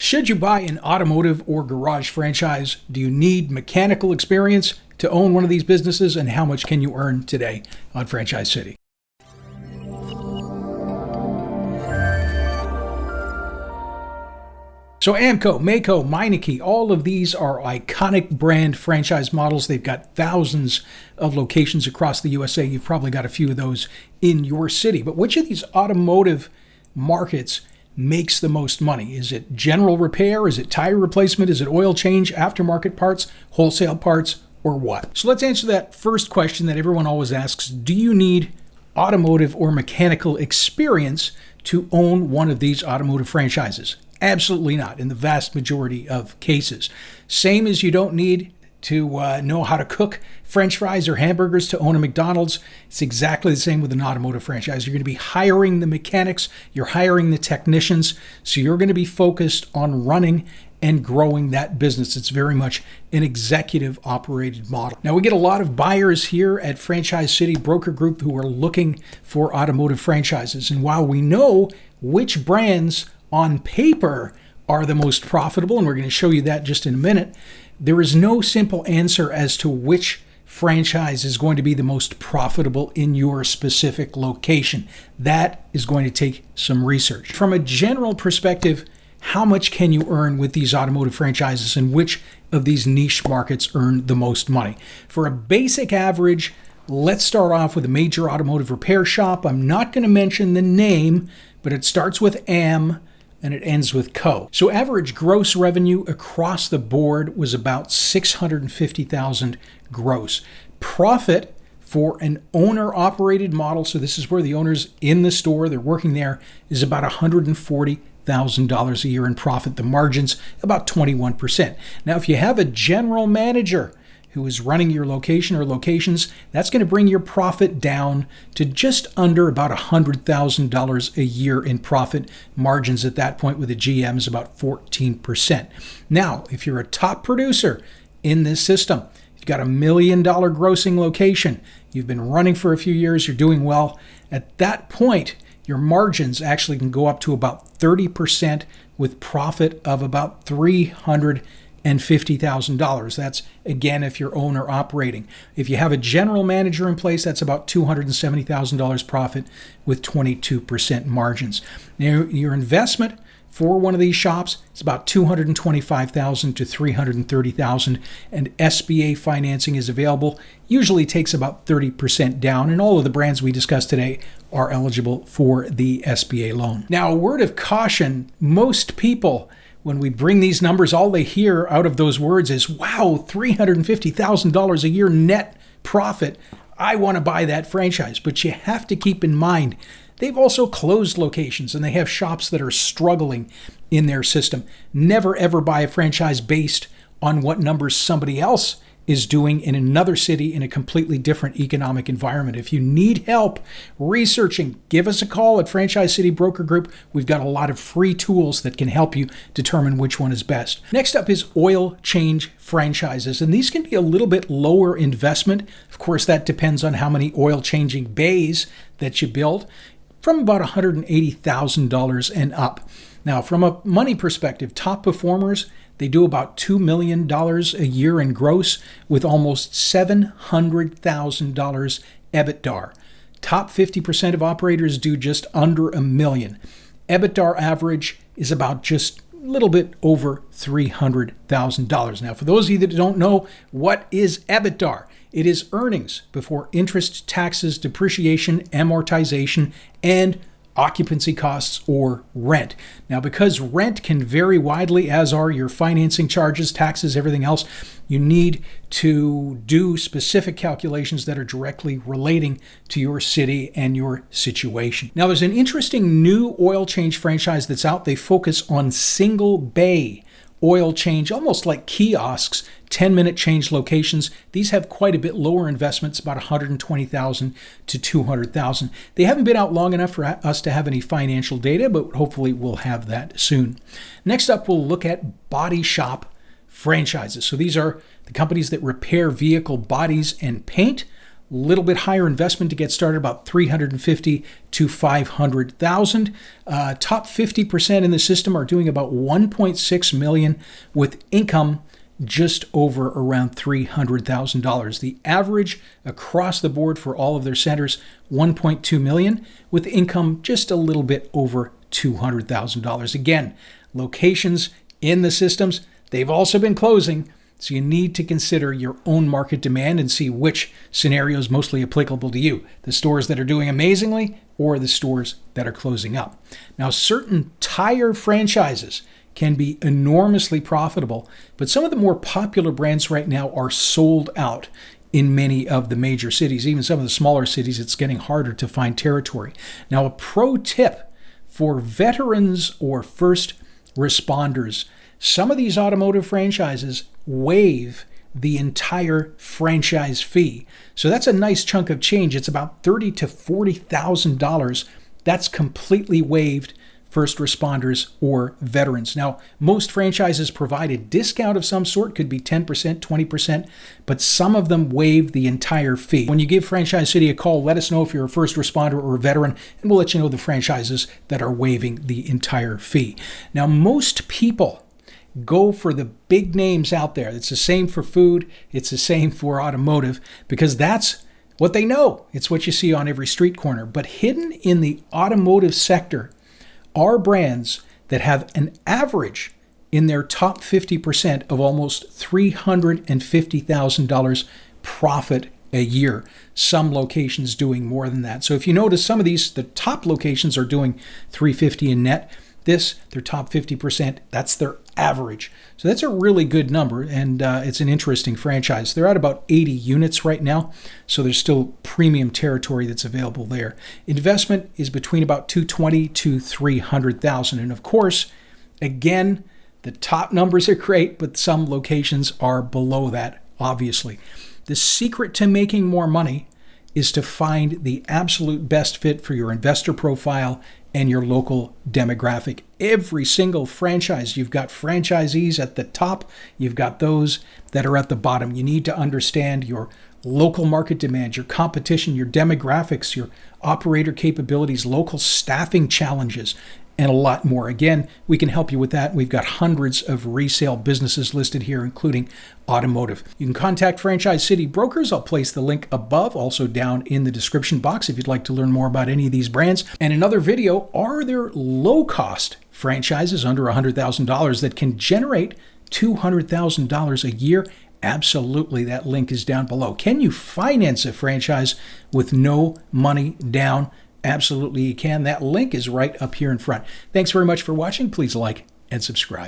Should you buy an automotive or garage franchise? Do you need mechanical experience to own one of these businesses? And how much can you earn today on Franchise City? So AAMCO, MAACO, Meineke, all of these are iconic brand franchise models. They've got thousands of locations across the USA. You've probably got a few of those in your city. But which of these automotive markets makes the most money? Is it general repair? Is it tire replacement? Is it oil change, aftermarket parts, wholesale parts, or what? So let's answer that first question that everyone always asks. Do you need automotive or mechanical experience to own one of these automotive franchises? Absolutely not, in the vast majority of cases. Same as you don't need to know how to cook French fries or hamburgers to own a McDonald's. It's exactly the same with an automotive franchise. You're going to be hiring the mechanics, you're hiring the technicians, so you're going to be focused on running and growing that business. It's very much an executive operated model. Now, we get a lot of buyers here at Franchise City Broker Group who are looking for automotive franchises. And while we know which brands on paper are the most profitable, and we're going to show you that just in a minute, there is no simple answer as to which franchise is going to be the most profitable in your specific location. That is going to take some research. From a general perspective, how much can you earn with these automotive franchises, and which of these niche markets earn the most money? For a basic average, let's start off with a major automotive repair shop. I'm not going to mention the name, but it starts with AM and it ends with Co. So average gross revenue across the board was about $650,000 gross. Profit for an owner-operated model, so this is where the owner's in the store, they're working there, is about $140,000 a year in profit. The margin's about 21%. Now, if you have a general manager who is running your location or locations, that's going to bring your profit down to just under about $100,000 a year in profit. Margins at that point with a GM is about 14%. Now, if you're a top producer in this system, you've got $1 million grossing location, you've been running for a few years, you're doing well, at that point, your margins actually can go up to about 30% with profit of about $350,000. That's, again, if you're owner operating. If you have a general manager in place, that's about $270,000 profit with 22% margins. Now, your investment for one of these shops is about $225,000 to $330,000, and SBA financing is available. Usually takes about 30% down, and all of the brands we discussed today are eligible for the SBA loan. Now, a word of caution, most people, when we bring these numbers, all they hear out of those words is, wow, $350,000 a year net profit. I want to buy that franchise. But you have to keep in mind, they've also closed locations and they have shops that are struggling in their system. Never, ever buy a franchise based on what numbers somebody else is doing in another city in a completely different economic environment. If you need help researching, give us a call at Franchise City Broker Group. We've got a lot of free tools that can help you determine which one is best. Next up is oil change franchises, and these can be a little bit lower investment. Of course, that depends on how many oil changing bays that you build, from about $180,000 and up. Now, from a money perspective, top performers, they do about $2 million a year in gross with almost $700,000 EBITDA. Top 50% of operators do just under $1 million. EBITDA average is about just a little bit over $300,000. Now, for those of you that don't know, what is EBITDA? It is earnings before interest, taxes, depreciation, amortization, and occupancy costs or rent. Now, because rent can vary widely, as are your financing charges, taxes, everything else, you need to do specific calculations that are directly relating to your city and your situation. Now, there's an interesting new oil change franchise that's out. They focus on single bay oil change, almost like kiosks, 10-minute change locations. These have quite a bit lower investments, about $120,000 to $200,000. They haven't been out long enough for us to have any financial data, but hopefully we'll have that soon. Next up, we'll look at body shop franchises. So these are the companies that repair vehicle bodies and paint. little bit higher investment to get started, about $350,000 to $500,000. Top 50% in the system are doing about $1.6 million with income just over around $300,000. The average across the board for all of their centers, $1.2 million with income just a little bit over $200,000. Again, locations in the systems, they've also been closing. So you need to consider your own market demand and see which scenario is mostly applicable to you. The stores that are doing amazingly or the stores that are closing up. Now, certain tire franchises can be enormously profitable, but some of the more popular brands right now are sold out in many of the major cities. Even some of the smaller cities, it's getting harder to find territory. Now, a pro tip for veterans or first responders, some of these automotive franchises waive the entire franchise fee. So that's a nice chunk of change. It's about $30,000 to $40,000. That's completely waived first responders or veterans. Now, most franchises provide a discount of some sort, could be 10%, 20%, but some of them waive the entire fee. When you give Franchise City a call, let us know if you're a first responder or a veteran, and we'll let you know the franchises that are waiving the entire fee. Now, most people go for the big names out there. It's the same for food. It's the same for automotive because that's what they know. It's what you see on every street corner. But hidden in the automotive sector are brands that have an average in their top 50% of almost $350,000 profit a year. Some locations doing more than that. So if you notice, some of these, the top locations are doing $350 in net. Their top 50%, that's their average. So that's a really good number, and it's an interesting franchise. They're at about 80 units right now, so there's still premium territory that's available there. Investment is between about $220,000 to $300,000, and of course, again, the top numbers are great, but some locations are below that, obviously. The secret to making more money is to find the absolute best fit for your investor profile and your local demographic. Every single franchise, you've got franchisees at the top, you've got those that are at the bottom. You need to understand your local market demand, your competition, your demographics, your operator capabilities, local staffing challenges, and a lot more. Again, we can help you with that. We've got hundreds of resale businesses listed here, including Automotive. You can contact Franchise City Brokers. I'll place the link above, also down in the description box if you'd like to learn more about any of these brands. And another video, are there low-cost franchises under $100,000 that can generate $200,000 a year? Absolutely, that link is down below. Can you finance a franchise with no money down? Absolutely you can. That link is right up here in front. Thanks very much for watching. Please like and subscribe.